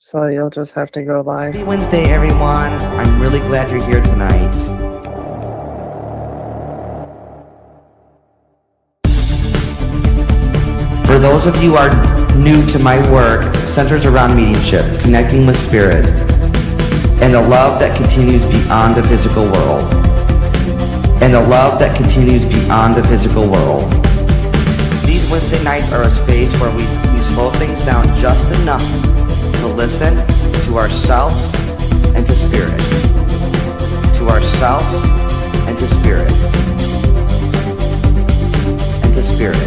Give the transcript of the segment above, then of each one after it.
so you'll just have to go live. Happy Wednesday, everyone. I'm really glad you're here tonight. For those of you who are new to my work, centers around mediumship, connecting with spirit, and the love that continues beyond the physical world. And the love that continues beyond the physical world. These Wednesday nights are a space where we slow things down just enough to listen to ourselves and to spirit. To ourselves and to spirit. And to spirit.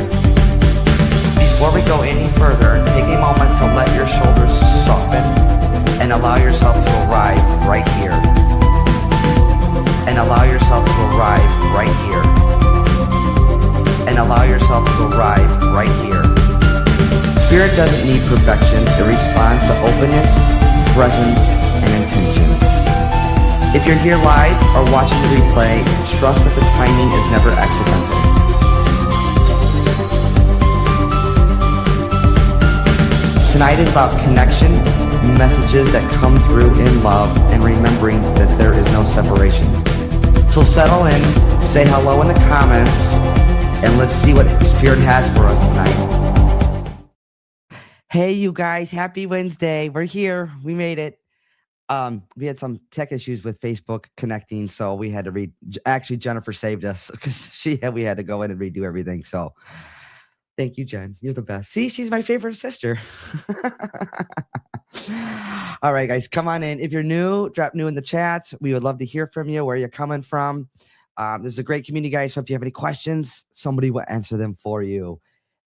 Before we go any further, take a moment to let your shoulders soften and allow yourself to arrive right here. And allow yourself to arrive right here. And allow yourself to arrive right here. Spirit doesn't need perfection. It responds to openness, presence, and intention. If you're here live or watching the replay, trust that the timing is never accidental. Tonight is about connection, messages that come through in love, and remembering that there is no separation. So settle in, say hello in the comments, and let's see what Spirit has for us tonight. Hey, you guys, happy Wednesday. We're here. We made it. We had some tech issues with Facebook connecting, so we had to actually, Jennifer saved us because we had to go in and redo everything. So thank you, Jen. You're the best. See, she's my favorite sister. All right, guys, come on in. If you're new, drop new in the chats. We would love to hear from you, where you're coming from. This is a great community, guys. So if you have any questions, somebody will answer them for you.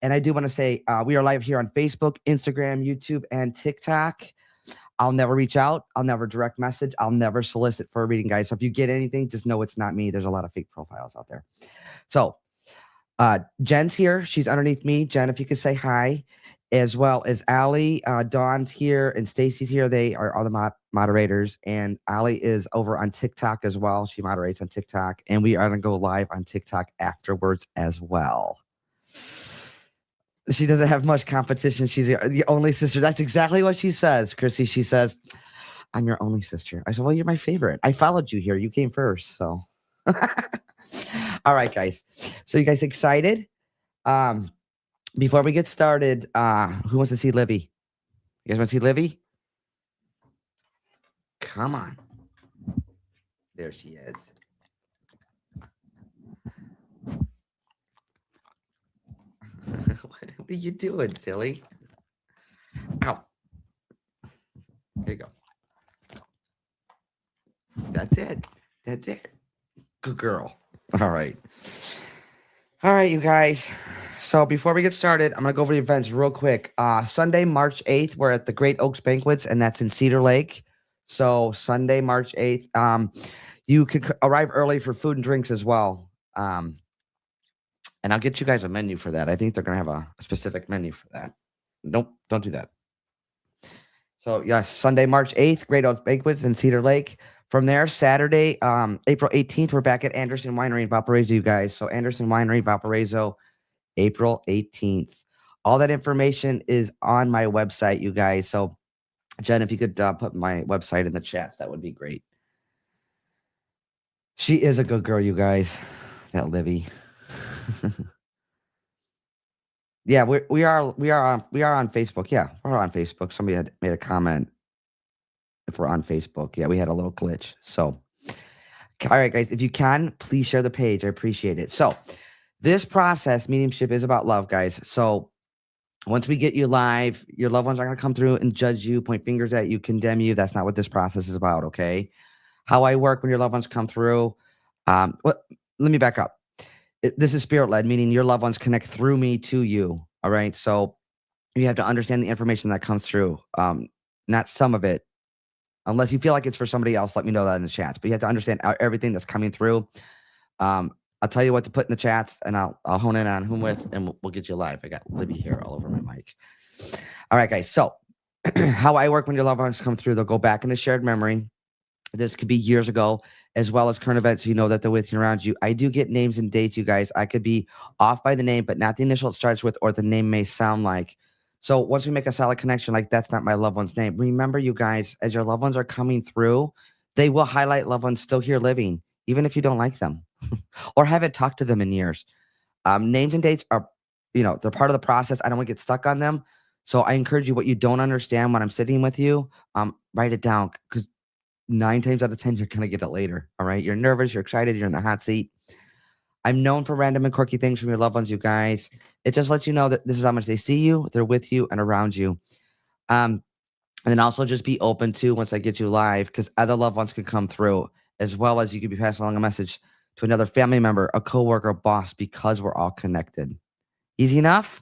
And I do want to say we are live here on Facebook, Instagram, YouTube, and TikTok. I'll never reach out. I'll never direct message. I'll never solicit for a reading, guys. So if you get anything, just know it's not me. There's a lot of fake profiles out there. So Jen's here. She's underneath me. Jen, if you could say hi, as well as Allie. Dawn's here and Stacy's here. They are all the moderators. And Allie is over on TikTok as well. She moderates on TikTok. And we are going to go live on TikTok afterwards as well. She doesn't have much competition. She's the only sister. That's exactly what she says, Chrissy. She says, I'm your only sister. I said, well, you're my favorite. I followed you here. You came first. So, all right, guys. So you guys excited? Before we get started, who wants to see Livy? You guys want to see Livy? Come on. There she is. What are you doing, silly? Ow. There you go. That's it. That's it. Good girl. All right. All right, you guys. So before we get started, I'm going to go over the events real quick. Sunday, March 8th, we're at the Great Oaks Banquets, and that's in Cedar Lake. So Sunday, March 8th. You could arrive early for food and drinks as well. And I'll get you guys a menu for that. I think they're going to have a specific menu for that. Nope, don't do that. So, yes, Sunday, March 8th, Great Oaks Banquets in Cedar Lake. From there, Saturday, April 18th, we're back at Anderson Winery in Valparaiso, you guys. So, Anderson Winery, Valparaiso, April 18th. All that information is on my website, you guys. So, Jen, if you could put my website in the chats, that would be great. She is a good girl, you guys. That Livy. Yeah, we are on Facebook. Yeah, we're on Facebook. Somebody had made a comment if we're on Facebook. Yeah, we had a little glitch. So, all right, guys, if you can, please share the page. I appreciate it. So, this process, mediumship, is about love, guys. So, once we get you live, your loved ones are going to come through and judge you, point fingers at you, condemn you. That's not what this process is about, okay? How I work when your loved ones come through. Let me back up. This is spirit-led, meaning your loved ones connect through me to you, all right? So you have to understand the information that comes through, not some of it. Unless you feel like it's for somebody else, let me know that in the chats. But you have to understand everything that's coming through. I'll tell you what to put in the chats, and I'll hone in on who I'm with, and we'll get you live. I got Libby here all over my mic. All right, guys. So how I work when your loved ones come through, they'll go back into shared memory. This could be years ago, as well as current events. You know that they're with you, around you. I do get names and dates, you guys. I could be off by the name, but not the initial it starts with or the name may sound like. So once we make a solid connection, like that's not my loved one's name. Remember, you guys, as your loved ones are coming through, they will highlight loved ones still here living, even if you don't like them or haven't talked to them in years. Names and dates are, they're part of the process. I don't want to get stuck on them. So I encourage you, what you don't understand when I'm sitting with you, write it down because 9 times out of 10, you're going to get it later. All right. You're nervous. You're excited. You're in the hot seat. I'm known for random and quirky things from your loved ones, you guys. It just lets you know that this is how much they see you, they're with you and around you. Um, and then also just be open to once I get you live, because other loved ones can come through, as well as you could be passing along a message to another family member, a coworker, a boss, because we're all connected. Easy enough?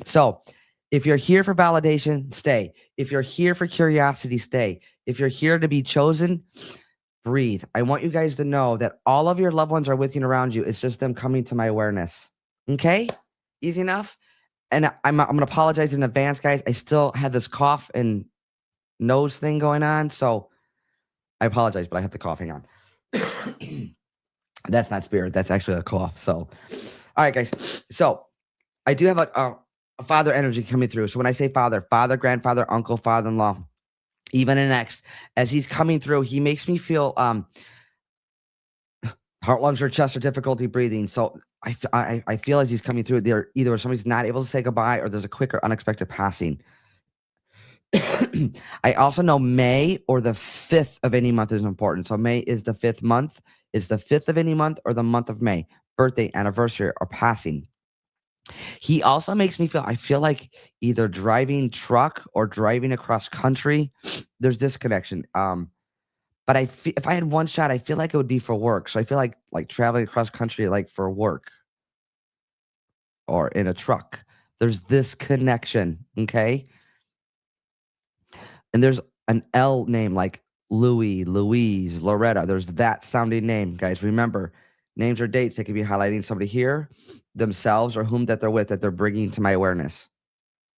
So if you're here for validation, stay. If you're here for curiosity, stay. If you're here to be chosen, breathe. I want you guys to know that all of your loved ones are with you and around you. It's just them coming to my awareness. Okay? Easy enough? And I'm going to apologize in advance, guys. I still have this cough and nose thing going on. So I apologize, but I have the coughing on. That's not spirit. That's actually a cough. So, all right, guys. So I do have a father energy coming through. So when I say father, grandfather, uncle, father-in-law, even an ex, as he's coming through, he makes me feel heart, lungs, or chest, or difficulty breathing. So I feel as he's coming through, there either somebody's not able to say goodbye or there's a quick or unexpected passing. I also know May or the 5th of any month is important. So May is the 5th month. Is the 5th of any month or the month of May? Birthday, anniversary, or passing. He also makes me feel, I feel like either driving truck or driving across country. There's this connection. But if I had one shot, I feel like it would be for work. So I feel like traveling across country, like for work or in a truck. There's this connection, okay? And there's an L name like Louis, Louise, Loretta. There's that sounding name, guys. Remember, names or dates, they could be highlighting somebody here, themselves, or whom that they're with that they're bringing to my awareness.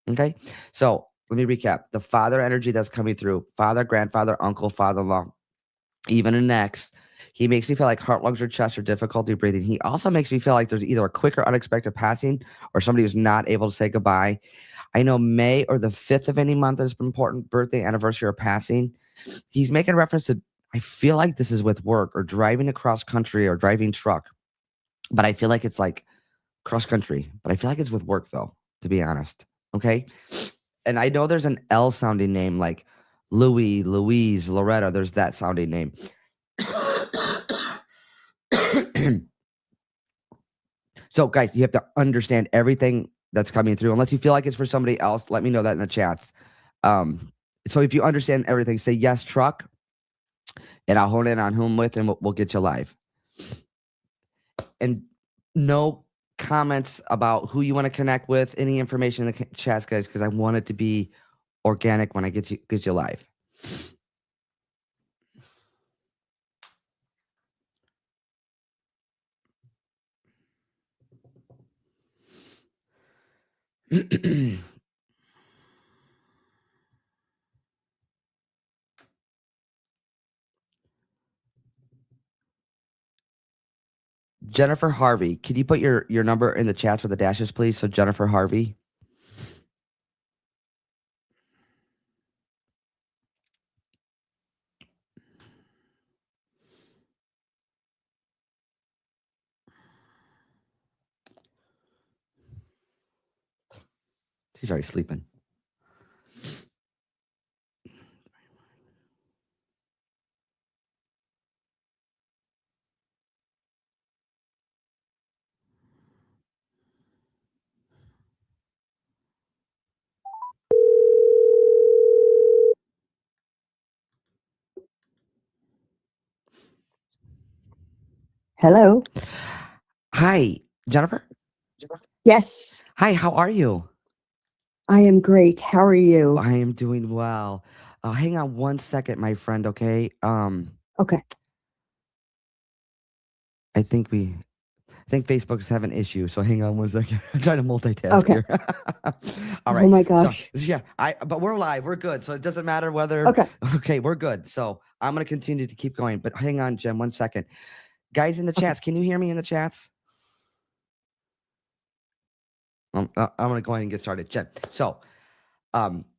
Okay? So let me recap. The father energy that's coming through, father, grandfather, uncle, father-in-law, even an ex. He makes me feel like heart, lungs, or chest, or difficulty breathing. He also makes me feel like there's either a quick or unexpected passing or somebody who's not able to say goodbye. I know May or the 5th of any month is important, birthday, anniversary, or passing. He's making reference to, I feel like this is with work or driving across country or driving truck, but I feel like it's like cross country, but I feel like it's with work though, to be honest. Okay. And I know there's an L sounding name like Louis, Louise, Loretta. There's that sounding name. So, guys, you have to understand everything that's coming through. Unless you feel like it's for somebody else, let me know that in the chats. So if you understand everything, say yes, truck, and I'll hone in on whom with, and we'll get you live. And no comments about who you want to connect with, any information in the chats, guys, because I want it to be organic when I get you live. Jennifer Harvey, could you put your number in the chats with the dashes, please? So Jennifer Harvey. She's already sleeping. Hello. Hi, Jennifer. Yes, Hi, how are you? I am great. How are you? I am doing well. Hang on one second, my friend, okay? Okay. I think Facebook's having issues, so hang on one second. I'm trying to multitask Okay. here. All Oh right. my So gosh. yeah, but we're live. We're good. So it doesn't matter whether Okay. okay, we're good. So I'm gonna continue to keep going. But hang on, Jen, one second. Guys in the Okay. chats, can you hear me in the chats? I'm gonna go ahead and get started, Jen. So,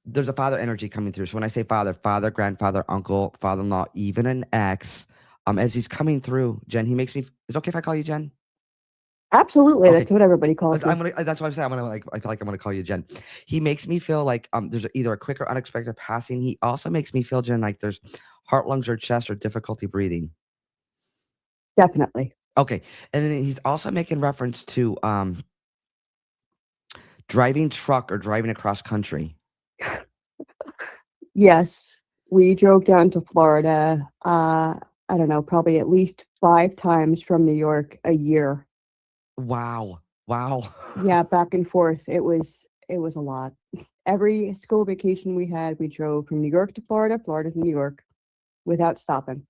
there's a father energy coming through. So when I say father, father, grandfather, uncle, father-in-law, even an ex, as he's coming through, Jen, he makes me. Is it okay if I call you Jen? Absolutely. Okay, That's what everybody calls I'm me. gonna. That's what I'm saying. I'm gonna like. I feel like I'm gonna call you Jen. He makes me feel like there's either a quick or unexpected passing. He also makes me feel, Jen, like there's heart, lungs, or chest or difficulty breathing. Definitely. Okay, and then he's also making reference to driving truck or driving across country. Yes. We drove down to Florida, I don't know, probably at least 5 times from New York a year. Wow. Wow. Yeah, back and forth. It was a lot. Every school vacation we had, we drove from New York to Florida, Florida to New York without stopping.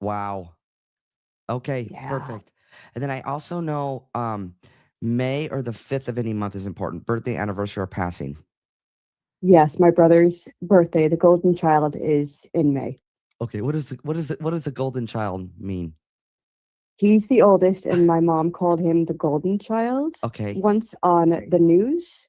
Wow. Okay, Yeah. perfect. And then I also know May or the 5th of any month is important. Birthday, anniversary, or passing. Yes, my brother's birthday, the golden child, is in May. Okay, what does the golden child mean? He's the oldest, and my mom called him the golden child Okay. once on the news,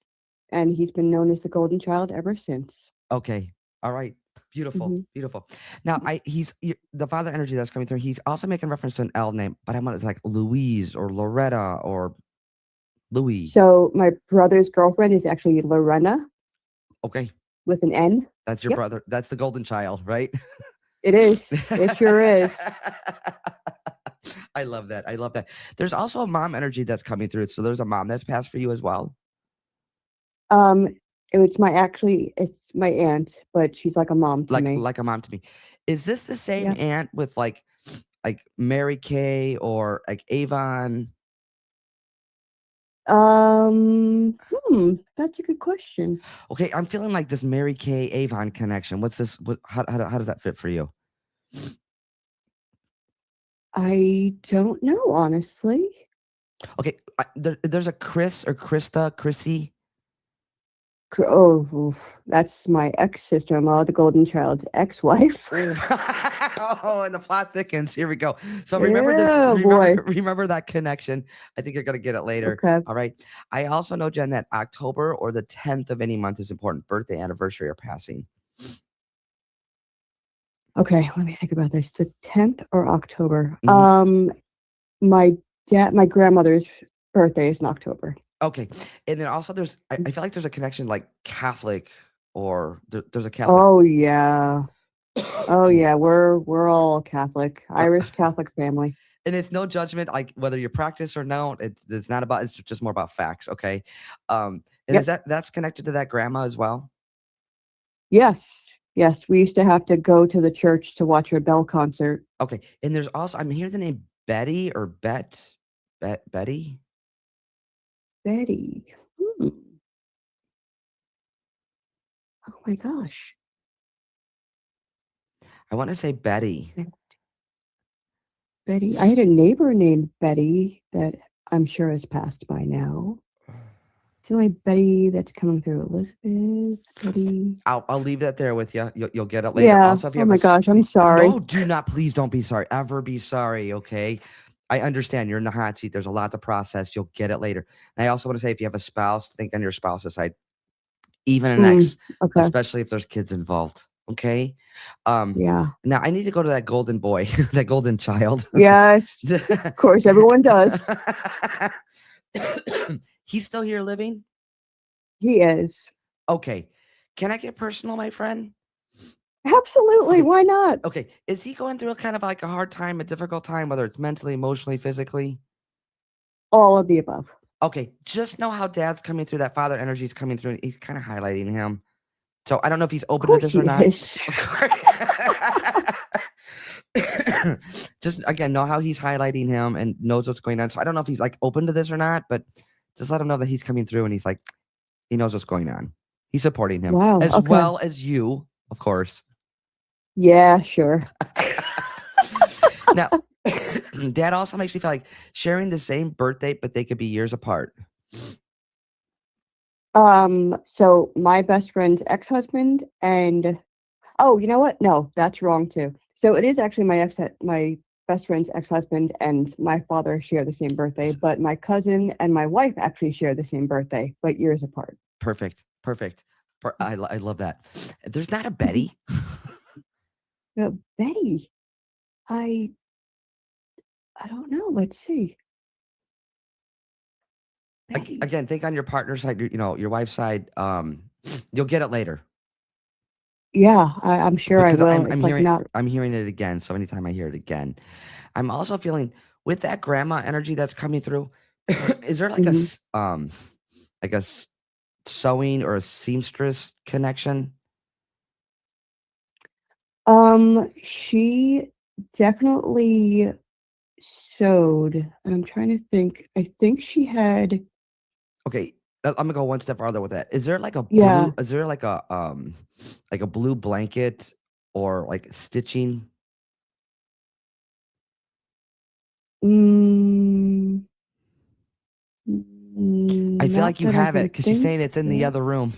and he's been known as the golden child ever since. Okay. All right. Beautiful. Mhm. Beautiful. Now, the father energy that's coming through. He's also making reference to an L name, but I want it's like Louise or Loretta or Louis. So my brother's girlfriend is actually Lorena Okay, with an N. that's your Yep, brother. That's the golden child, right? it is. It sure is. I love that. I love that. There's also a mom energy that's coming through. So there's a mom that's passed for you as well. Um, it's my aunt, but she's like a mom to Like me. like a mom to me. Is this the same Yeah. aunt with like Mary Kay or like Avon? That's a good question. Okay, I'm feeling like this Mary Kay Avon connection. What's this? How does that fit for you? I don't know, honestly. Okay, there's a Chris or Krista, Chrissy. Oh, oof, that's my ex-sister-in-law, the golden child's ex-wife. Oh, and the plot thickens. Here we go. So remember this. Oh boy. Remember that connection. I think you're gonna get it later. Okay. All right. I also know, Jen, that October or the 10th of any month is important. Birthday, anniversary, or passing. Okay, let me think about this. The 10th or October? Mhm. My my grandmother's birthday is in October. Okay, and then also I feel like there's a connection like Catholic or there's a Catholic. Oh yeah. Oh yeah, we're all Catholic, Uh, Irish Catholic family. and it's no judgment, like whether you practice or no. It's not about. It's just more about facts. Okay, and is Yep. that's connected to that grandma as well? Yes. Yes, we used to have to go to the church to watch a bell concert. Okay, and there's also I'm hearing the name Betty or Betty. Betty. Hmm. Oh my gosh. I want to say Betty. Betty. I had a neighbor named Betty that I'm sure has passed by now. It's the only Betty that's coming through. Elizabeth, Betty. I'll leave that there with you. You'll get it later. Yeah. Also, if you Oh have my gosh, I'm no, sorry. do not, please don't be sorry. Ever be sorry, okay? I understand you're in the hot seat. There's a lot to process. You'll get it later. And I also want to say, if you have a spouse, think on your spouse's side, even an Mm, ex, okay. especially if there's kids involved. Okay. Um, Yeah. Now I need to go to that golden boy, that golden child. Yes. Of course, everyone does. He's still here living? He is. Okay. Can I get personal, my friend? Absolutely. Okay. Why not? Okay. Is he going through a kind of like a hard time, a difficult time, whether it's mentally, emotionally, physically? All of the above. Okay. Just know how dad's coming through, that father energy is coming through, and he's kind of highlighting him. So I don't know if he's Of open to course this he or not. is. Of course. Just again, know how he's highlighting him and knows what's going on. So I don't know if he's like open to this or not, but just let him know that he's coming through and he's like, he knows what's going on. He's supporting him Wow. as Okay. well as you, of course. Yeah, sure. Now, dad also makes me feel like sharing the same birthday, but they could be years apart. So my best friend's ex-husband and oh, you know what? No, that's wrong too. So it is actually my best friend's ex-husband and my father share the same birthday, but my cousin and my wife actually share the same birthday, but years apart. Perfect. Perfect. I love that. There's not a Betty. Betty, I I don't know. Let's see. Betty. Again, think on your partner's side, your wife's side. You'll get it later Yeah, I'm sure I because will. I'm It's like hearing not. I'm hearing it again. So anytime I hear it again, I'm also feeling with that grandma energy that's coming through. Is there Mhm. like sewing or a seamstress connection? She definitely sewed, and I'm trying to think. I think she had. Okay, I'm gonna go one step farther with that. Is there like a Yeah. blue? Is there like a blue blanket or like stitching? Mm, I feel not like you that I have it can because she's think saying it's in the of. other room.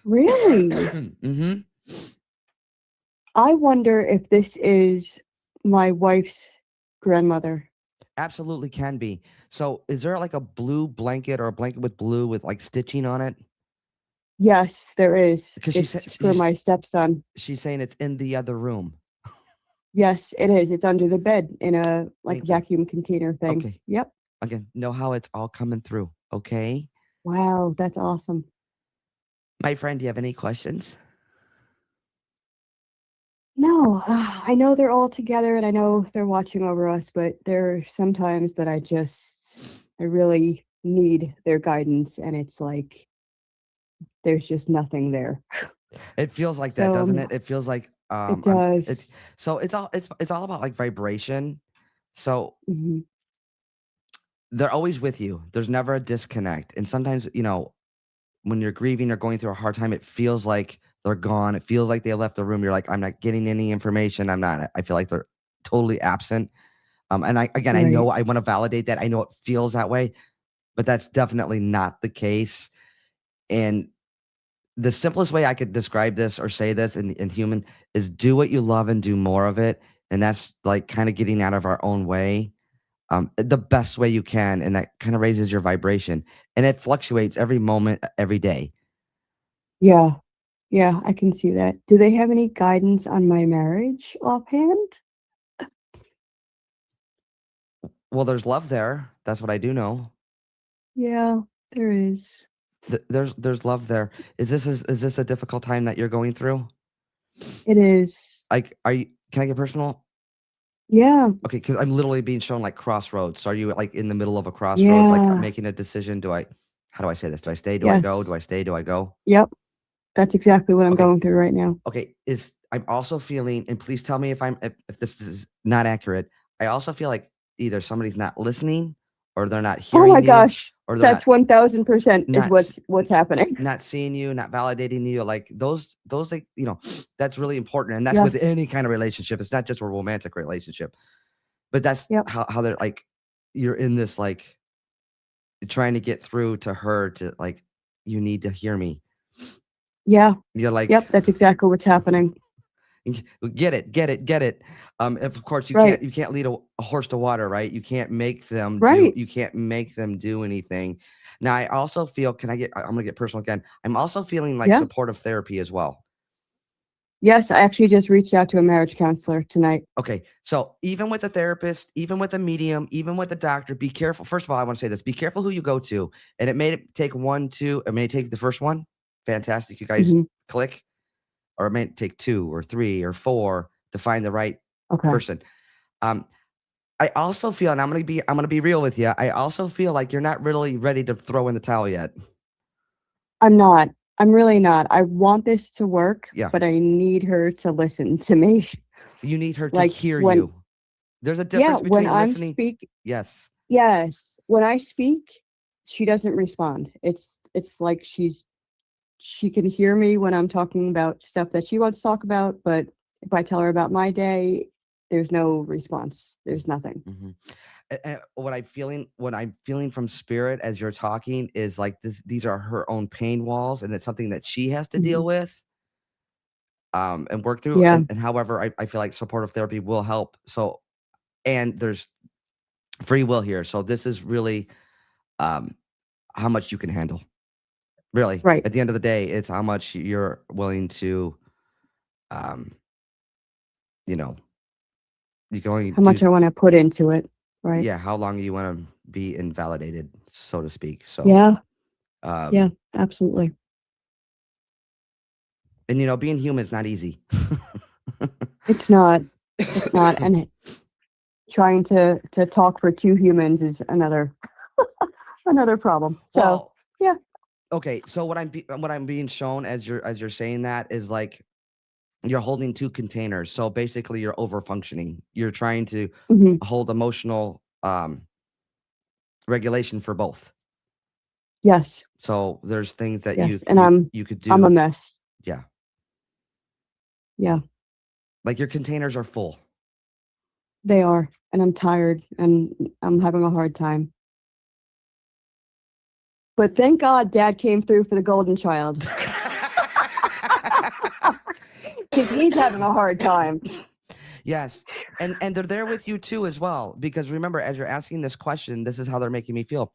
Really? hmm I wonder if this is my wife's grandmother. Absolutely can be. So, is there like a blue blanket or a blanket with blue with like stitching on it? Yes, there is. Because she said It's for my stepson. she's saying it's in the other room. Yes, it is. It's under the bed in a like Thank you. vacuum container thing. Okay. Yep. Again, know how it's all coming through. Okay, Wow, that's awesome. my friend. Do you have any questions? No, I know they're all together and I know they're watching over us, but there are some times that I really need their guidance and it's like there's just nothing there. It feels like that, So doesn't it? It feels like it it's does. so it's all about like vibration. So Mhm. they're always with you. There's never a disconnect. And sometimes, when you're grieving or going through a hard time, it feels like they're gone. It feels like they left the room. You're like, I'm not getting any information. I'm not. I feel like they're totally absent. And I know Right. I want to validate that. I know it feels that way, but that's definitely not the case. And the simplest way I could describe this or say this in human is do what you love and do more of it. And that's like kind of getting out of our own way the best way you can. And that kind of raises your vibration. And it fluctuates every moment, every day. Yeah. Yeah, I can see that. Do they have any guidance on my marriage offhand? Well, there's love there. That's what I do know. Yeah, there is. There's love there. Is this a difficult time that you're going through? It is. Like, can I get personal? Yeah. Okay, because I'm literally being shown like crossroads. So are you like in the middle of a crossroads, like Yeah. making a decision? How do I say this? Do I stay? Do I go? Yes. Do I stay? Do I go? Yep. That's exactly what I'm Okay. going through right now. Okay. I'm also feeling, and please tell me if this is not accurate. I also feel like either somebody's not listening or they're not Oh my hearing you gosh. or they're That's 1000% is not s- what's happening. not seeing you, not validating you. Like those like, that's really important. And that's with Yes. any kind of relationship. It's not just a romantic relationship. But that's Yep. how they're like you're in this like trying to get through to her to like you need to hear me. Yeah. You're like Yep. That's exactly what's happening. get it, get it, get it. If of course Right. you can't lead a horse to water, right? Right. You can't make them do anything. Now I also feel, I'm gonna get personal again. I'm also feeling like Yeah. supportive therapy as well. Yes. I actually just reached out to a marriage counselor tonight. Okay, so even with a therapist, even with a medium, even with a doctor, be careful. First of all, I want to say this: be careful who you go to. And it may take one, two. It may take the first one. Fantastic, you guys Hmm. click, or it may take two or three or four to find the right Okay. person. Um, I also feel, and I'm gonna be real with you. I also feel like you're not really ready to throw in the towel yet. I'm not. I'm really not. I want this to work, Yeah, but I need her to listen to me. you need her to Like hear when, you. There's a yeah, difference when between I'm listening. speak, Yes. yes, when I speak, she doesn't respond. It's like she can hear me when I'm talking about stuff that she wants to talk about, but if I tell her about my day, there's no response. There's nothing. Mhm. And what I'm feeling from spirit as you're talking is like these are her own pain walls, and it's something that she has to deal Mhm. with. and work through. Yeah. And however, I feel like supportive therapy will help. So, and there's free will here. So this is really um, how much you can handle. Really, Right. at the end of the day, it's how much you're willing to, um, you know, you can only How much do, I want to put into it. Right. yeah, how long you want to be invalidated, so to speak. So, Yeah. Yeah. um, Absolutely. and being human is not easy. It's not. It's not. And trying to talk for two humans is another problem. So Well, yeah. okay. So what I'm being shown as you're saying that is like you're holding two containers. So basically, you're over functioning. You're trying to Hmm. hold emotional regulation for both. Yes. So there's things that Yes. And you could I'm a do. mess. Yeah, Yeah. like your containers are full. They are. And I'm tired and I'm having a hard time. But thank God Dad came through for the golden child because he's having a hard time. Yes, and they're there with you too as well. Because remember, as you're asking this question, this is how they're making me feel.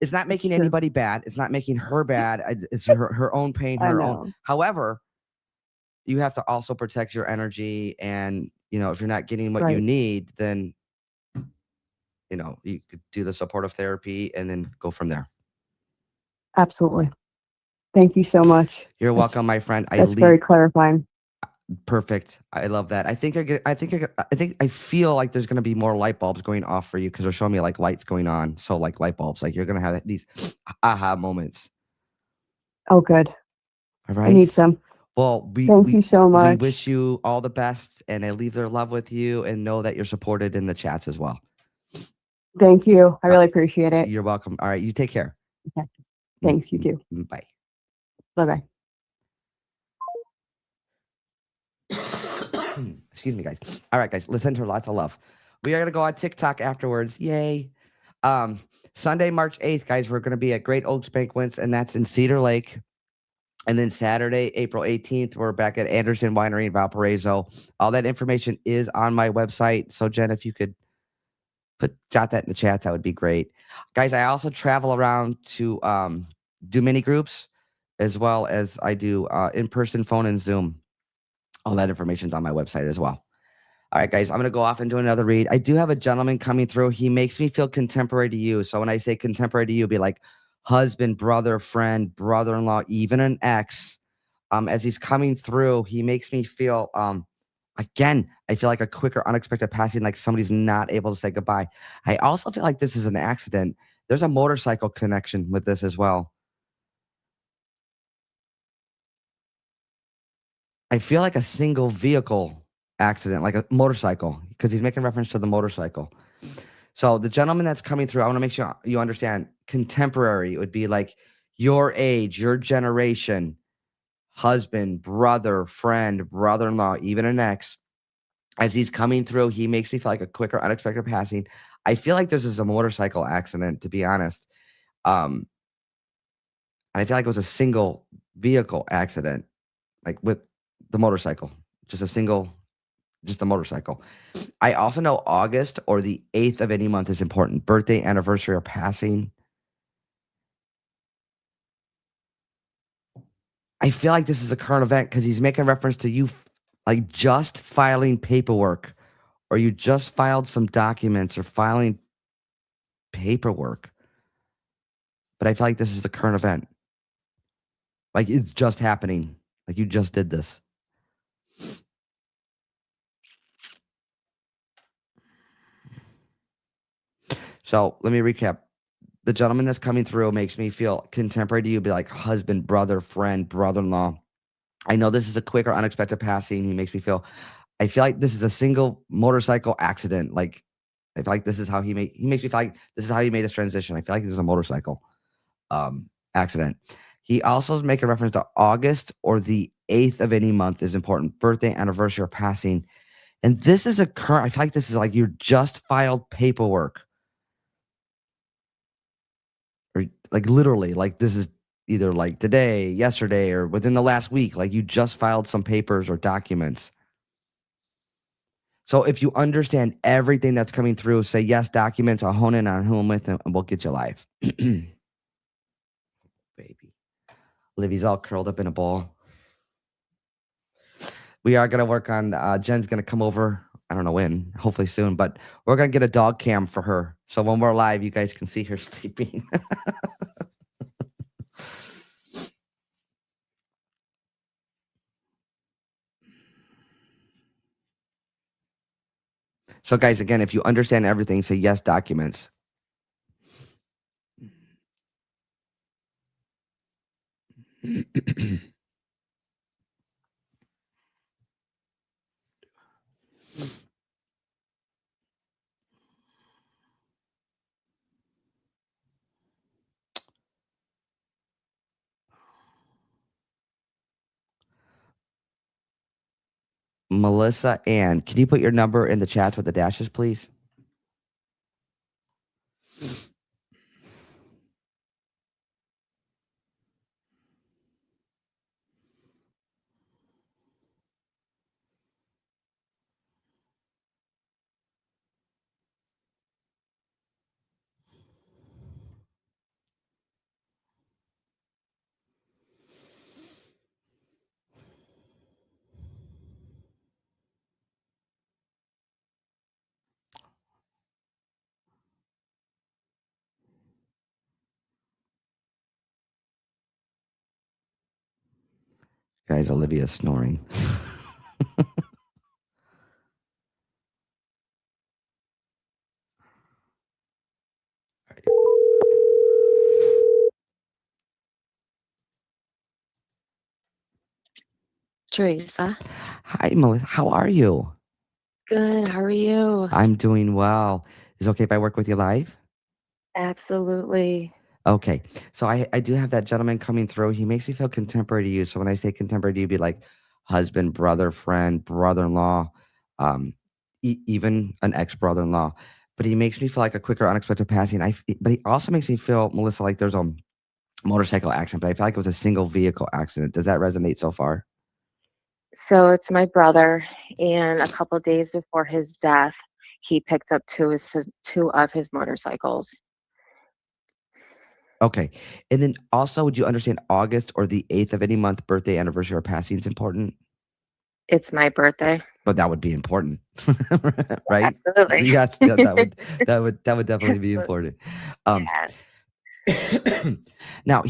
It's not It's making true. anybody bad. It's not making her bad. It's her own pain, I her own. know. However, you have to also protect your energy, and if you're not getting what you Right. need, then you could do the supportive therapy and then go from there. Absolutely. Thank you so much. You're That's welcome, my friend. that's very clarifying. Perfect. I love that. I feel like there's gonna be more light bulbs going off for you because they're showing me like lights going on. So like light bulbs, like you're gonna have these aha moments. Oh, good. All I need right. some. Well, Thank you so we much. wish you all the best, and I leave their love with you, and know that you're supported in the chats as well. Thank you. I Uh, really appreciate it. you're welcome. All right, you take care. Okay. Mm, Thanks. You too. Bye. Bye bye. Excuse me, guys. All right, guys, listen to her. Lots of love. We are gonna go on TikTok afterwards. Yay! Um, Sunday, March 8th, guys, we're gonna be at Great Oaks Banquets, and that's in Cedar Lake. And then Saturday, April 18th, we're back at Anderson Winery in Valparaiso. All that information is on my website. So, Jen, if you could jot that in the chat, that would be great. Guys, I also travel around to do mini groups as well as I do in-person phone and Zoom. All that information's on my website as well. All right, guys, I'm going to go off and do another read. I do have a gentleman coming through. He makes me feel contemporary to you. So when I say contemporary to you, be like husband, brother, friend, brother-in-law, even an ex. As he's coming through, he makes me feel, again, I feel like a quicker, unexpected passing, like somebody's not able to say goodbye. I also feel like this is an accident. There's a motorcycle connection with this as well. I feel like a single vehicle accident, like a motorcycle, because he's making reference to the motorcycle. So the gentleman that's coming through, I want to make sure you understand contemporary would be like your age, your generation, husband, brother, friend, brother-in-law, even an ex. As he's coming through, he makes me feel like a quicker, unexpected passing. I feel like this is a motorcycle accident, to be honest. Um, I feel like it was a single vehicle accident, like with the motorcycle, just a single, just a motorcycle. I also know August or the 8th of any month is important. Birthday, anniversary, or passing. I feel like this is a current event because he's making reference to you like just filing paperwork, or you just filed some documents or filing paperwork. But I feel like this is the current event. Like it's just happening. Like you just did this. So let me recap. The gentleman that's coming through makes me feel contemporary to you, be like husband, brother, friend, brother-in-law. I know this is a quick or unexpected passing. I feel like this is a single motorcycle accident. Like I feel like this is how he makes me feel like this is how he made his transition. I feel like this is a motorcycle accident. He also is making reference to August or the 8th of any month is important. Birthday, anniversary, or passing. And this is a current, I feel like this is like you just filed paperwork. Or like literally, like this is either like today, yesterday, or within the last week. Like you just filed some papers or documents. So if you understand everything that's coming through, say yes, documents. I'll hone in on who I'm with, and we'll get you live. Baby, Livy's all curled up in a ball. We are gonna work on. Jen's gonna come over. I don't know when. Hopefully soon. But we're gonna get a dog cam for her, so when we're live, you guys can see her sleeping. So, guys, again, if you understand everything, say yes, documents. Melissa Ann, can you put your number in the chats with the dashes, please? Guys, Olivia's snoring. Teresa. Hi, Melissa. How are you? Good. How are you? I'm doing well. Is it okay if I work with you live? Absolutely. Okay. So I do have that gentleman coming through. He makes me feel contemporary to you. So when I say contemporary to you, be like husband, brother, friend, brother-in-law, um, even an ex-brother-in-law. But he makes me feel like a quicker, unexpected passing. But he also makes me feel, Melissa, like there's a motorcycle accident, but I feel like it was a single vehicle accident. Does that resonate so far? So it's my brother, and a couple days before his death, he picked up two of his motorcycles. Okay. And then also, would you understand August or the 8th of any month, birthday, anniversary, or passing is important? It's my birthday. But that would be important, right? Absolutely. Yes, that would definitely be Absolutely. important. Um, Yeah. now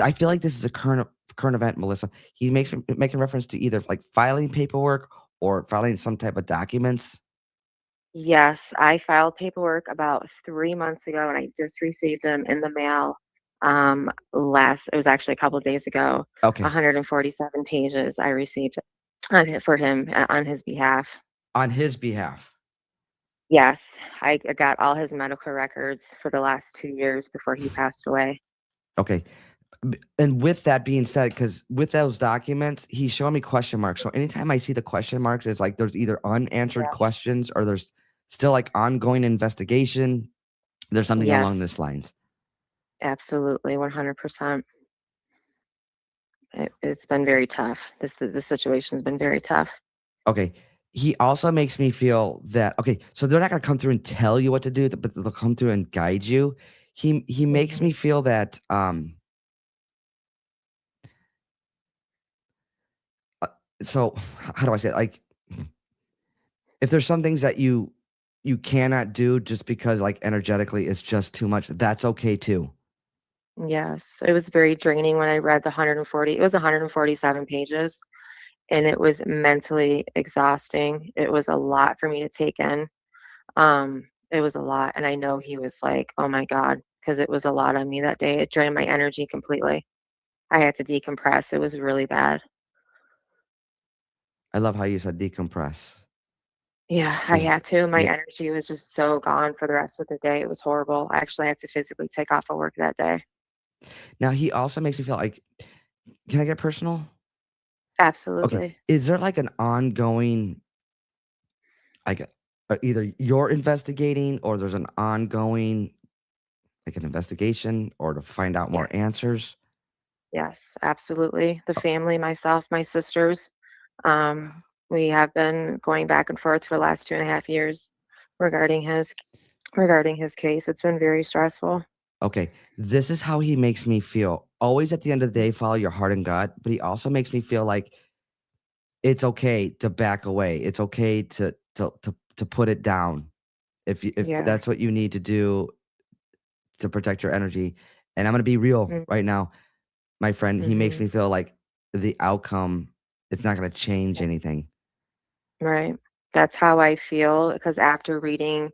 I feel like this is a current event, Melissa. He makes making reference to either like filing paperwork or filing some type of documents. Yes, I filed paperwork about 3 months ago, and I just received them in the mail. It was actually a couple days ago. Okay, 147 pages I received for him on his behalf. on his behalf. Yes, I got all his medical records for the last 2 years before he passed away. Okay, and with that being said, because with those documents, he's showing me question marks. So anytime I see the question marks, it's like there's either unanswered Yes. questions or there's still like ongoing investigation. There's something along Yes, this lines. absolutely, 100%. It's been very tough. This situation's been very tough. Okay. He also makes me feel that okay, so they're not gonna come through and tell you what to do, but they'll come through and guide you. He makes Mhm. me feel that uh, so how do I say it? Like if there's some things that you cannot do just because like energetically it's just too much, that's okay too. Yes, it was very draining when I read the 140 it was 147 pages, and it was mentally exhausting. It was a lot for me to take in. It was a lot, and I know he was like, "Oh my god," because it was a lot on me that day. It drained my energy completely. I had to decompress. It was really bad. I love how you said decompress. Yeah, I 'Cause had to. My yeah. energy was just so gone for the rest of the day. It was horrible. I actually had to physically take off of work that day. Now he also makes me feel like can I get personal? Okay. Absolutely. Is there like an ongoing like either you're investigating or there's an ongoing like an investigation or to find out more Yes. answers? Yes, absolutely. The family, myself, my sisters, we have been going back and forth for the last 2.5 years regarding his regarding his case. It's been very stressful. Okay, this is how he makes me feel. Always at the end of the day, follow your heart and gut, but he also makes me feel like it's okay to back away. It's okay to put it down if Yeah. that's what you need to do to protect your energy. And I'm gonna be real right now, my friend. He makes Mm-hmm. me feel like the outcome it's not gonna change anything. Right. That's how I feel because after reading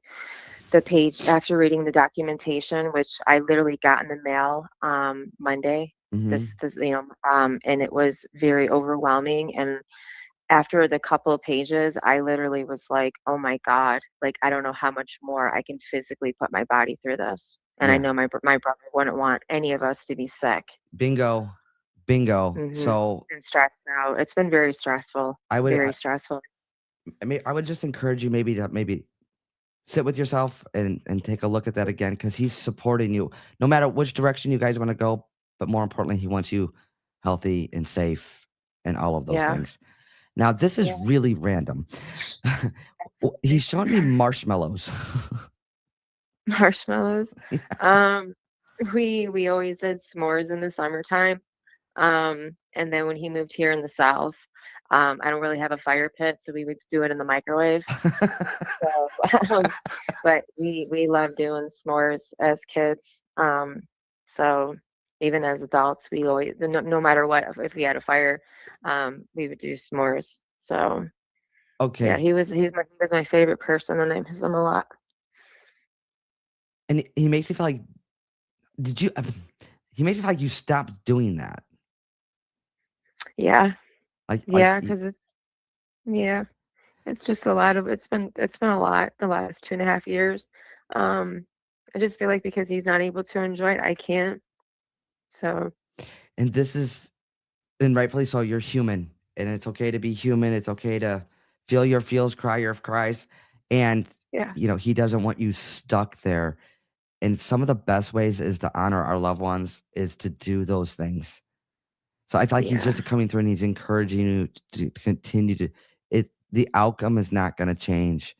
the documentation, which I literally got in the mail Monday, Hmm. and it was very overwhelming. And after the couple of pages, I literally was like, "Oh my God, like I don't know how much more I can physically put my body through this." And I Yeah. know my brother wouldn't want any of us to be sick. Bingo. Bingo. Hmm. So And stressed out. It's been very stressful. I would Very stressful. I mean I would just encourage you maybe to maybe sit with yourself and take a look at that again because he's supporting you no matter which direction you guys want to go. But more importantly, he wants you healthy and safe and all of those Yeah. things. Now, this is Yeah. really random. Absolutely. He's showing me marshmallows. Marshmallows. Um, we always did s'mores in the summertime. And then when he moved here in the South, I don't really have a fire pit, so we would do it in the microwave. So, but we love doing s'mores as kids. So even as adults, we always no matter what, if we had a fire, we would do s'mores. So yeah, Okay. he was my favorite person, and I miss him a lot. And he makes me feel like, did you, he makes me feel like you stopped doing that. Yeah, Like, yeah, because yeah. It's just a lot of it's been a lot the last 2.5 years. Um, I just feel like because he's not able to enjoy it, I can't. So and this is, and rightfully so, you're human. And it's okay to be human. It's okay to feel your feels, cry your cries. And, yeah, he doesn't want you stuck there. And some of the best ways is to honor our loved ones is to do those things. So I feel like he's yeah. just coming through and he's encouraging you to continue to the outcome is not gonna change.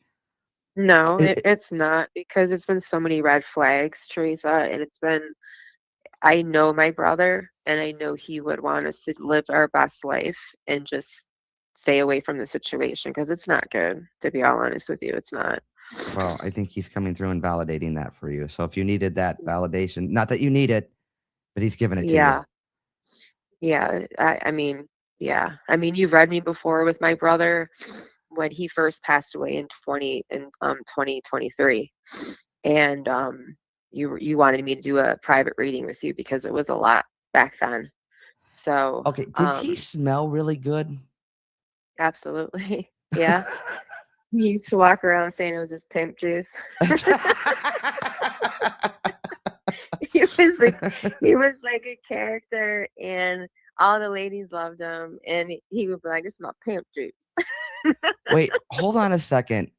No, It, it's not because it's been so many red flags, Teresa, and I know my brother and I know he would want us to live our best life and just stay away from the situation because it's not good, to be all honest with you. It's not. well, I think he's coming through and validating that for you. So if you needed that validation, not that you need it, but he's giving it to you. Yeah. Yeah, I mean, yeah. I mean, you've read me before with my brother when he first passed away in 2023, and you wanted me to do a private reading with you because it was a lot back then. So, Okay, did he smell really good? absolutely, yeah. He used to walk around saying it was his pimp juice. He was like he was like a character, and all the ladies loved him, and he would be like, "This is my pimp juice." Wait, hold on a second.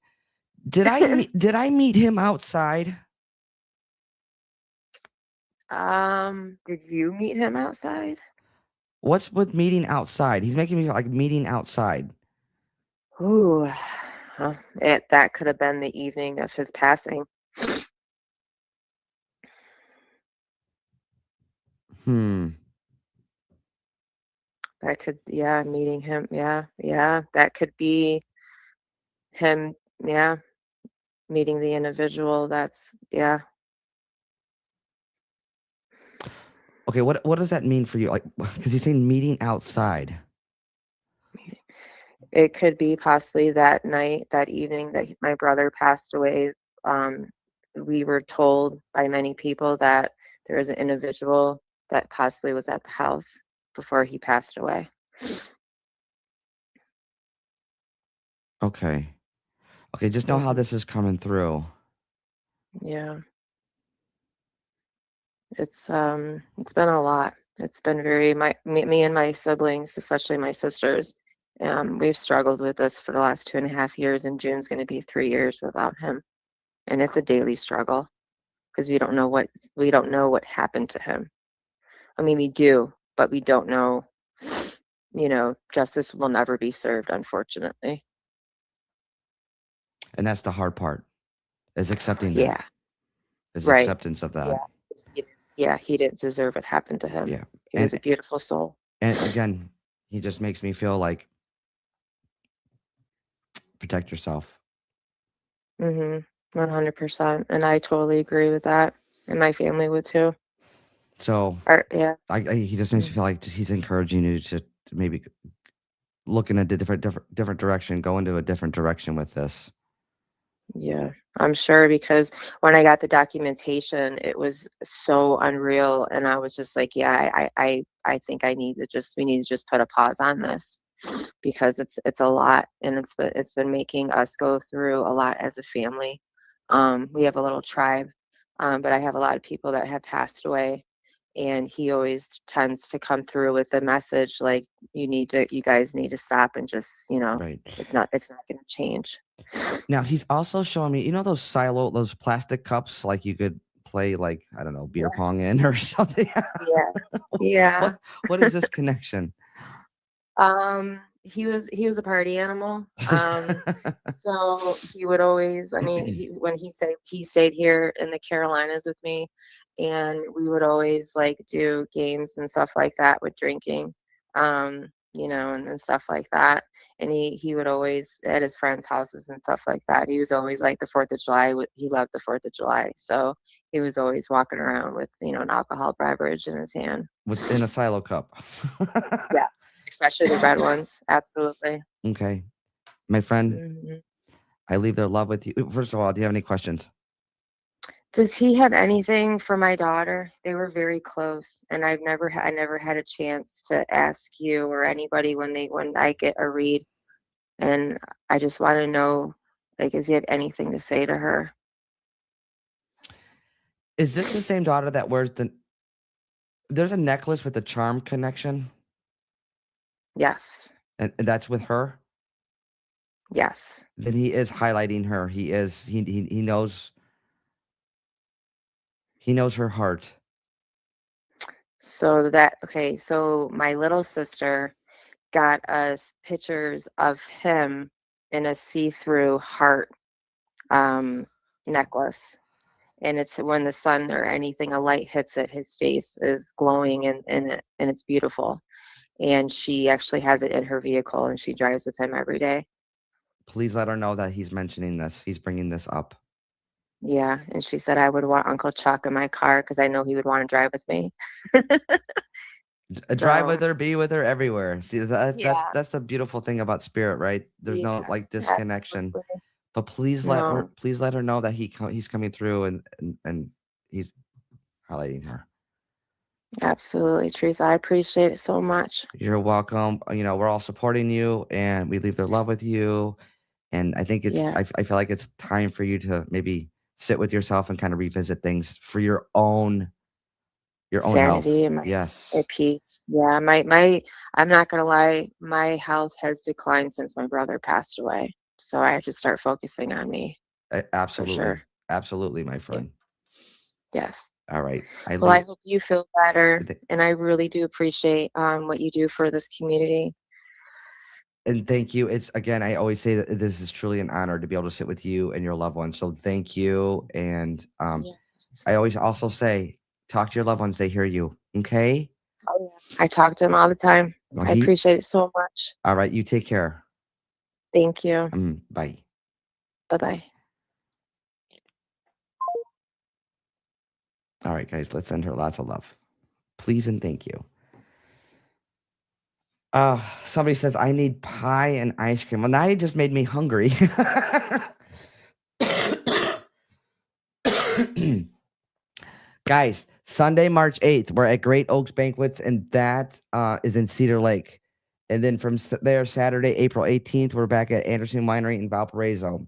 Did I meet him outside? Did you meet him outside? What's with meeting outside? He's making me feel like meeting outside. Ooh, that could have been the evening of his passing. Hmm. That could, yeah, meeting him. Yeah, yeah, that could be him. Yeah, meeting the individual. That's, yeah. Okay, what does that mean for you? Like, because he's saying meeting outside. It could be possibly that night, that evening that my brother passed away. Um, we were told by many people that there was an individual that possibly was at the house before he passed away. Okay. Okay, just know how Hmm. this is coming through. Yeah, it's been a lot. It's been very me and my siblings, especially my sisters. We've struggled with this for the last 2.5 years, and June's going to be 3 years without him, and it's a daily struggle because we don't know what happened to him. I mean, we do, but we don't know, justice will never be served, unfortunately. And that's the hard part, is accepting that. Yeah, Is right. acceptance of that. Yeah. He didn't deserve it happen to him. Yeah. He was a beautiful soul. And again, he just makes me feel like protect yourself. 100%. And I totally agree with that. And my family would too. So Yeah. he just makes me feel like he's encouraging you to maybe look in a different direction, go into a different direction with this. Yeah, I'm sure, because when I got the documentation, it was so unreal, and I was just like, yeah, I think we need to just put a pause on this, because it's a lot, and it's been making us go through a lot as a family. We have a little tribe, but I have a lot of people that have passed away, and he always tends to come through with a message like, you guys need to stop and just, Right. it's not going to change. Now he's also showing me, those plastic cups, like you could play, like, I don't know, beer pong in or something. Yeah. What is this connection? He was a party animal. So he would always, when he stayed here in the Carolinas with me, and we would always like do games and stuff like that with drinking, and stuff like that. And he would always, at his friends' houses and stuff like that, he was always like the 4th of July. He loved the 4th of July. So he was always walking around with, an alcohol beverage in his hand. In a silo cup. Yes. Especially the red ones. Absolutely. Okay. My friend, I leave their love with you. First of all, do you have any questions? Does he have anything for my daughter? They were very close, and I never had a chance to ask you or anybody when I get a read, and I just want to know, like, does he have anything to say to her? Is this the same daughter that wears there's a necklace with a charm connection? Yes. And that's with her? Yes. Then he is highlighting her. He knows her heart. So my little sister got us pictures of him in a see-through heart necklace. And it's when the sun or anything, a light hits it, his face is glowing and it's beautiful. And she actually has it in her vehicle, and she drives with him every day. Please let her know that he's mentioning this. He's bringing this up. Yeah. And she said, I would want Uncle Chuck in my car because I know he would want to drive with me. Drive with her, be with her everywhere. See, that's the beautiful thing about spirit, right? There's no like disconnection. Absolutely. But please let her know that he's coming through and he's highlighting her. Absolutely, Teresa. I appreciate it so much. You're welcome. We're all supporting you, and we leave their love with you. And I think I feel like it's time for you to maybe sit with yourself and kind of revisit things for your own sanity health. and Yes. peace. Yeah, my I'm not gonna lie, my health has declined since my brother passed away. So I have to start focusing on me. Absolutely. For sure. Absolutely, my friend. Yes. All right. I hope you feel better, and I really do appreciate what you do for this community. And thank you. It's, again, I always say that this is truly an honor to be able to sit with you and your loved ones. So thank you. And Yes. I always also say, talk to your loved ones. They hear you. Okay. Oh, yeah. I talk to them all the time. Well, I appreciate it so much. All right. You take care. Thank you. Bye. Bye-bye. All right, guys, let's send her lots of love. Please and thank you. Somebody says, I need pie and ice cream. Well, now you just made me hungry. Guys, Sunday, March 8th, we're at Great Oaks Banquets, and that is in Cedar Lake. And then from there, Saturday, April 18th, we're back at Anderson Winery in Valparaiso.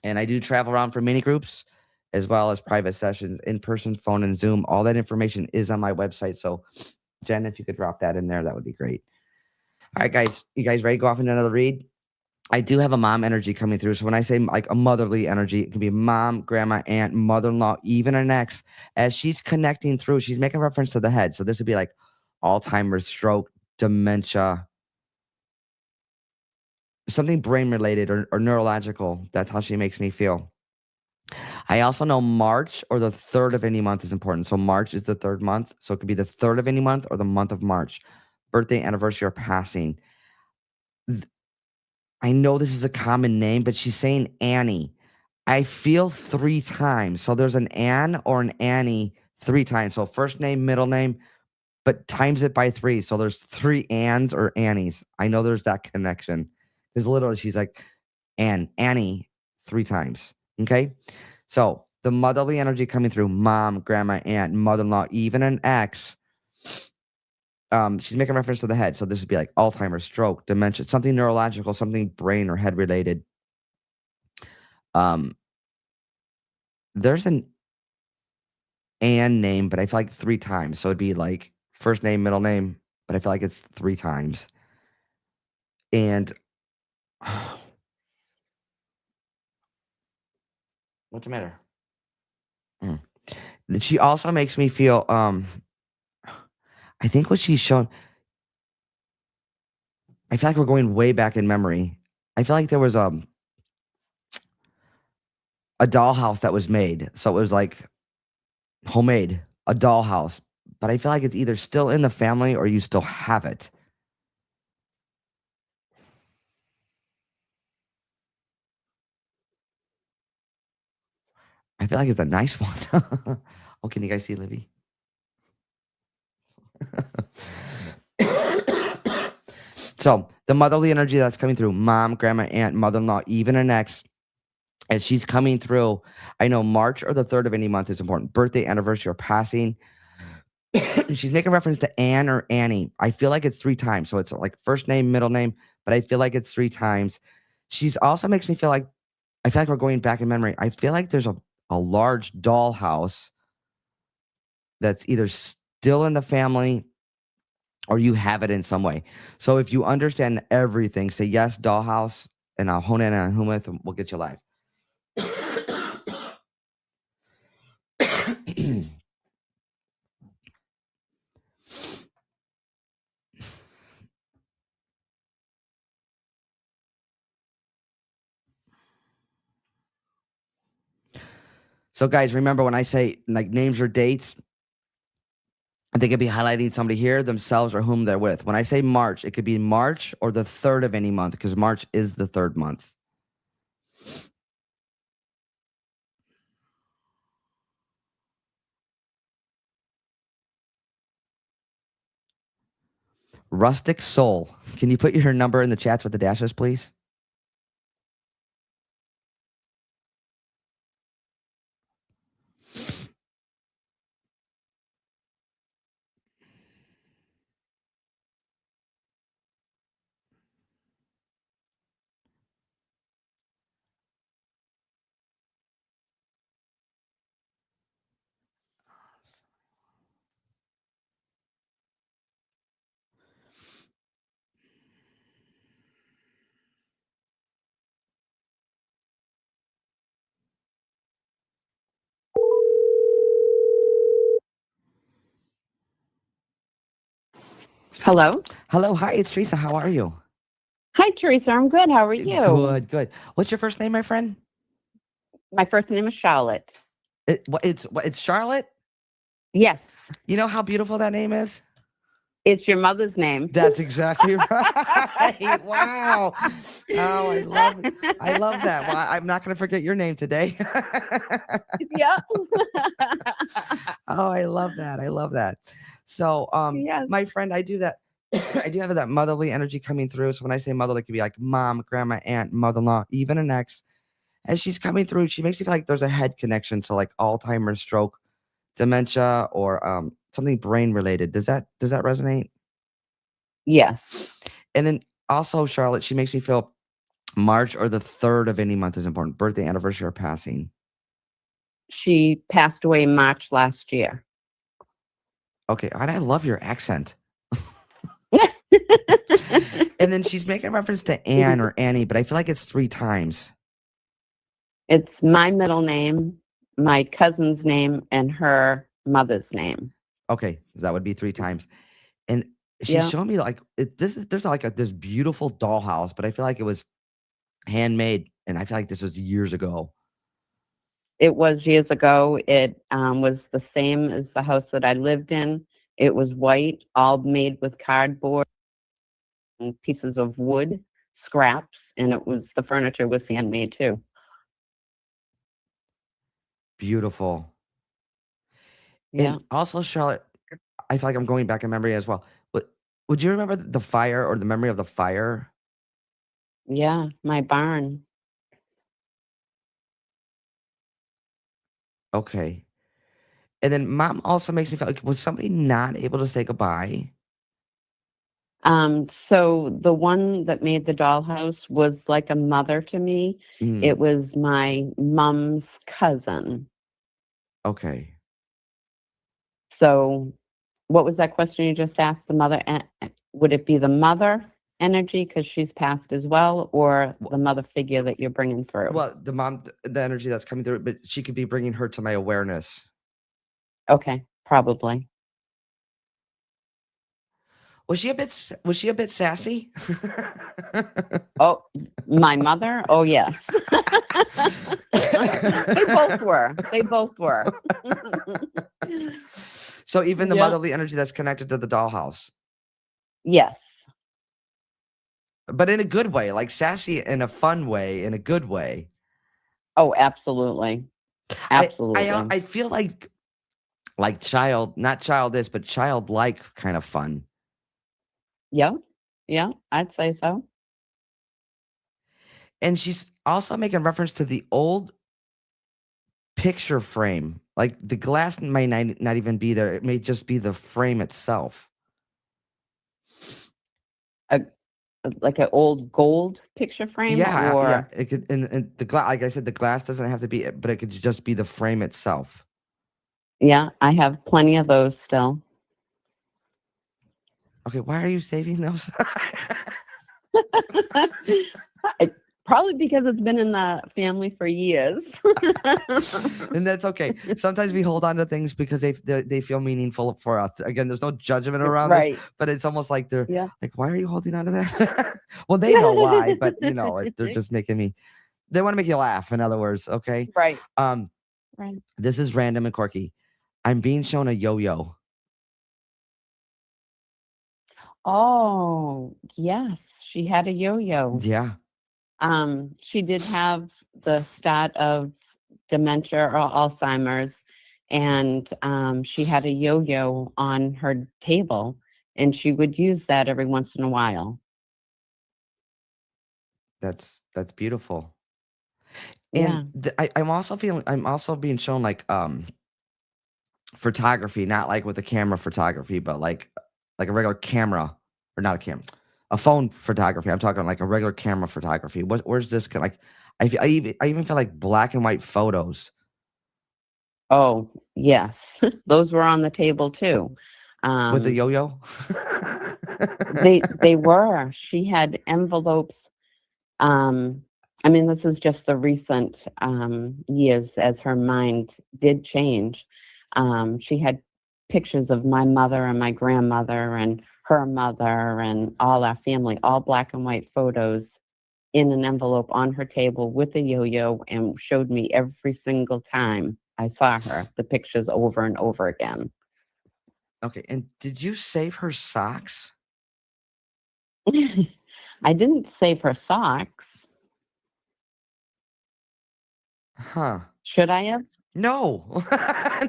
And I do travel around for mini groups as well as private sessions, in-person, phone, and Zoom. All that information is on my website. So, Jen, if you could drop that in there, that would be great. All right, guys. You guys ready to go off into another read? I do have a mom energy coming through. So when I say like a motherly energy, it can be mom, grandma, aunt, mother-in-law, even an ex. As she's connecting through, she's making reference to the head. So this would be like Alzheimer's, stroke, dementia, something brain related or neurological. That's how she makes me feel. I also know March or the third of any month is important. So March is the third month. So it could be the third of any month or the month of March. Birthday, anniversary, or passing. I know this is a common name, but she's saying Annie. I feel 3 times. So there's an Ann or an Annie 3 times. So first name, middle name, but times it by 3. So there's 3 Anns or Annies. I know there's that connection. Because literally she's like Annie 3 times. Okay. So the motherly energy coming through mom, grandma, aunt, mother-in-law, even an ex. She's making reference to the head. So this would be like Alzheimer's, stroke, dementia, something neurological, something brain or head related. There's an Ann name, but I feel like 3 times. So it'd be like first name, middle name, but I feel like it's 3 times. And what's the matter? She also makes me feel I think what she's shown, I feel like we're going way back in memory. I feel like there was a dollhouse that was made. So it was like homemade, a dollhouse. But I feel like it's either still in the family or you still have it. I feel like it's a nice one. Oh, can you guys see Libby? So the motherly energy that's coming through mom, grandma, aunt, mother-in-law, even an ex, as she's coming through, I know March or the third of any month is important. Birthday, anniversary, or passing. She's making reference to Ann or Annie. I feel like it's 3 times. So it's like first name, middle name, but I feel like it's 3 times. She's also makes me feel like, I feel like we're going back in memory. I feel like there's a large dollhouse that's either still in the family or you have it in some way. So if you understand everything, say yes, dollhouse, and I'll hone in on whom with, and we'll get you live. So guys, remember when I say like names or dates, they could be highlighting somebody here, themselves, or whom they're with. When I say March, it could be March or the third of any month because March is the third month. Rustic Soul. Can you put your number in the chats with the dashes, please? Hello. Hello, hi, it's Teresa. How are you? Hi, Teresa. I'm good. How are you? Good, good. What's your first name, my friend? My first name is Charlotte. It's Charlotte. Yes, You know how beautiful that name is? it's your mother's name. That's exactly right. Wow. Oh, I love it. I love that. Well, I'm not going to forget your name today. Yeah. Oh, I love that. I love that. So, Yes. my friend, I do that. I do have that motherly energy coming through. So when I say motherly, it could be like mom, grandma, aunt, mother-in-law, even an ex. As she's coming through, she makes me feel like there's a head connection. So like Alzheimer's, stroke, dementia, or something brain related. Does that resonate? Yes. And then also, Charlotte, she makes me feel March or the third of any month is important. Birthday, anniversary, or passing. She passed away March last year. Okay, and I love your accent. And then she's making reference to Ann or Annie, but I feel like it's 3 times. It's my middle name, my cousin's name, and her mother's name. Okay, that would be 3 times. And she Yeah. showed me like there's like this beautiful dollhouse, but I feel like it was handmade, and I feel like this was years ago. It was years ago. It was the same as the house that I lived in. It was white, all made with cardboard and pieces of wood, scraps, and the furniture was handmade too. Beautiful. Yeah. And also, Charlotte, I feel like I'm going back in memory as well. But would you remember the fire or the memory of the fire? Yeah. My barn. Okay. And then mom also makes me feel like, was somebody not able to say goodbye? So the one that made the dollhouse was like a mother to me. It Mm, was my mom's cousin. okay. So what was that question you just asked? The mother, would it be the mother energy because she's passed as well, or the mother figure that you're bringing through? Well, the mom, the energy that's coming through, but she could be bringing her to my awareness. Okay, probably. Was she a bit sassy? Oh, my mother? Oh, yes. They both were. They both were. So even the Yeah. motherly energy that's connected to the dollhouse, Yes. but in a good way, like sassy in a fun way, in a good way. Oh, absolutely. Absolutely. I feel like child, not childish, but childlike kind of fun. Yeah. Yeah, I'd say so. And she's also making reference to the old picture frame. Like the glass might not even be there. It may just be the frame itself. Like an old gold picture frame, Yeah, yeah. or It could, and the glass, like I said, the glass doesn't have to be it, but it could just be the frame itself. yeah, I have plenty of those still. Okay, why are you saving those? Probably because it's been in the family for years. And that's okay. Sometimes we hold on to things because they feel meaningful for us. Again, there's no judgment around this, Right. but it's almost like they're Yeah. like, why are you holding on to that? Well, they know why, but they're just making me. They want to make you laugh. In other words, okay. Right. Um, Right. this is random and quirky. I'm being shown a yo-yo. Oh, yes, she had a yo-yo. Yeah, She did have the start of dementia or Alzheimer's, and she had a yo-yo on her table, and she would use that every once in a while. that's beautiful. Yeah. And I'm also being shown photography, not like with a camera photography, but like a regular camera, or not a camera, a phone photography. I'm talking like a regular camera photography. Where's this like? I even feel like black and white photos Oh, yes. Those were on the table too. with a Um, yo-yo. they were. She had envelopes. Um, I mean, this is just the recent years as her mind did change. She had pictures of my mother and my grandmother and her mother and all our family, all black and white photos in an envelope on her table with a yo-yo, and showed me every single time I saw her the pictures over and over again. Okay, and did you save her socks? I didn't save her socks. Huh. Should I have? No,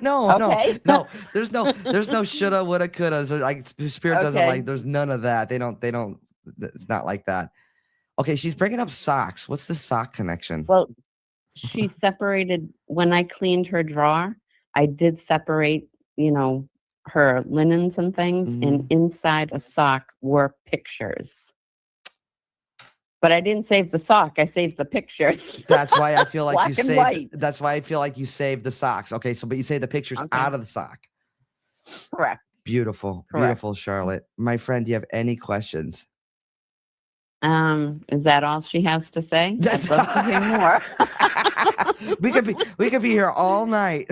no, Okay. no. There's no shoulda, woulda, coulda. So like spirit doesn't Okay. like. There's none of that. They don't. It's not like that. Okay, she's bringing up socks. What's the sock connection? Well, she separated when I cleaned her drawer. I did separate, her linens and things, and Mhm. inside a sock were pictures. But I didn't save the sock. I saved the pictures. That's why I feel like you Black and saved. white. That's why I feel like you saved the socks. Okay, so but you saved the pictures Okay. out of the sock. Correct. Beautiful, Correct. beautiful, Charlotte. My friend, do you have any questions? Is that all she has to say? I'd love to hear more. we could be here all night.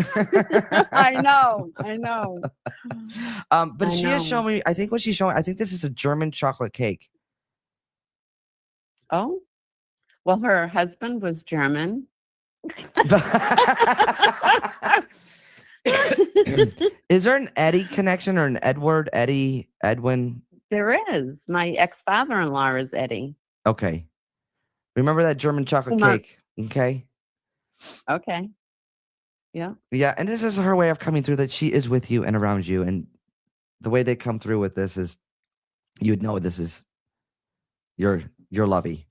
I know. But I she is know. showing me, I think what she's showing, I think this is a German chocolate cake. Oh, well, her husband was German. Is there an Eddie connection or an Edward, Eddie, Edwin? There is. My ex-father-in-law is Eddie. Okay. Remember that German chocolate Come on. cake? Okay. Okay. Yeah. Yeah, and this is her way of coming through, that she is with you and around you. And the way they come through with this is, you'd know this is your lovey.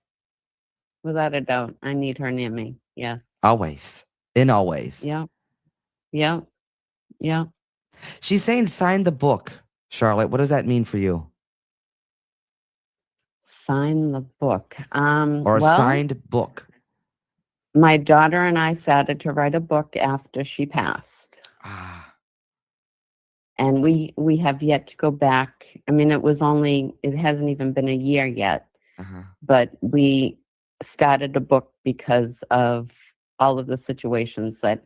Without a doubt. I need her near me. Yes. Always. In always. Yep. Yep. Yep. She's saying sign the book, Charlotte. What does that mean for you? Sign the book. Or a Well, signed book? my daughter and I started to write a book after she passed. Ah, And we have yet to go back. I mean, it hasn't even been a year yet, uh-huh. but we started a book because of all of the situations that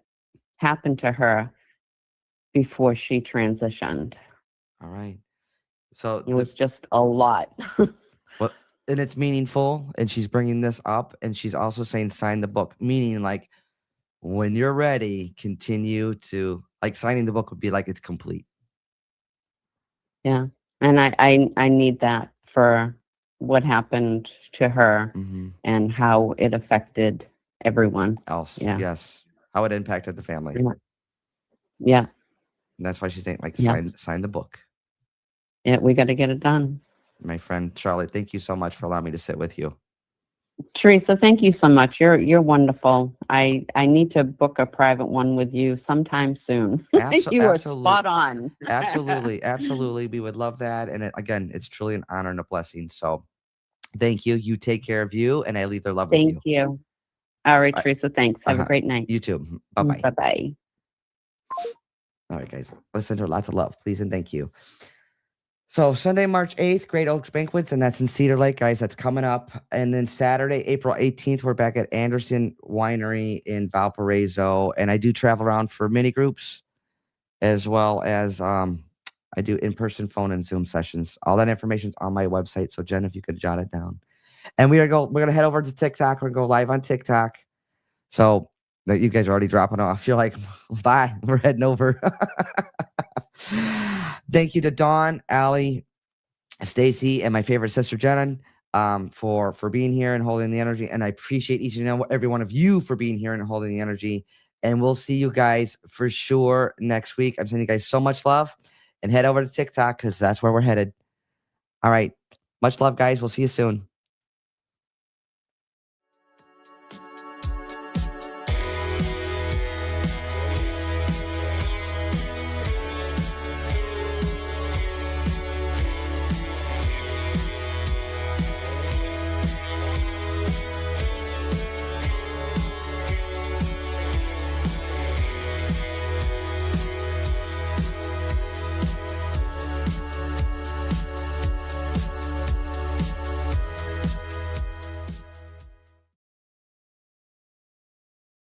happened to her before she transitioned. All right. So It was just a lot. well, and it's meaningful, and she's bringing this up, and she's also saying sign the book, meaning like when you're ready, continue to, like, signing the book would be like it's complete. Yeah. And I need that for what happened to her Mm-hmm. and how it affected everyone. Else, Yeah. yes, how it impacted the family. Yeah. Yeah. And that's why she's saying, like, Yeah. sign the book. Yeah, we got to get it done. My friend Charlotte, thank you so much for allowing me to sit with you. Teresa, thank you so much. You're wonderful. I need to book a private one with you sometime soon. You are Absolutely. spot on. Absolutely. We would love that. And again, it's truly an honor and a blessing. So thank you. You take care of you, and I leave their love with Thank you. you. All right, All right. Teresa. Thanks. Have a Uh-huh. great night. You too. Bye-bye. Bye-bye. All right, guys. Let's send her lots of love, please, and thank you. So Sunday, March 8th, Great Oaks Banquets, and that's in Cedar Lake, guys. That's coming up. And then Saturday, April 18th, we're back at Anderson Winery in Valparaiso. And I do travel around for mini groups, as well as I do in-person phone and Zoom sessions. All that information's on my website. So Jen, if you could jot it down. And we're gonna head over to TikTok. We're gonna go live on TikTok. So that you guys are already dropping off. You're like, bye. We're heading over. Thank you to Dawn, Allie, Stacy, and my favorite sister Jen for being here and holding the energy. And I appreciate each and every one of you for being here and holding the energy. And we'll see you guys for sure next week. I'm sending you guys so much love, and head over to TikTok because that's where we're headed. All right. Much love, guys. We'll see you soon.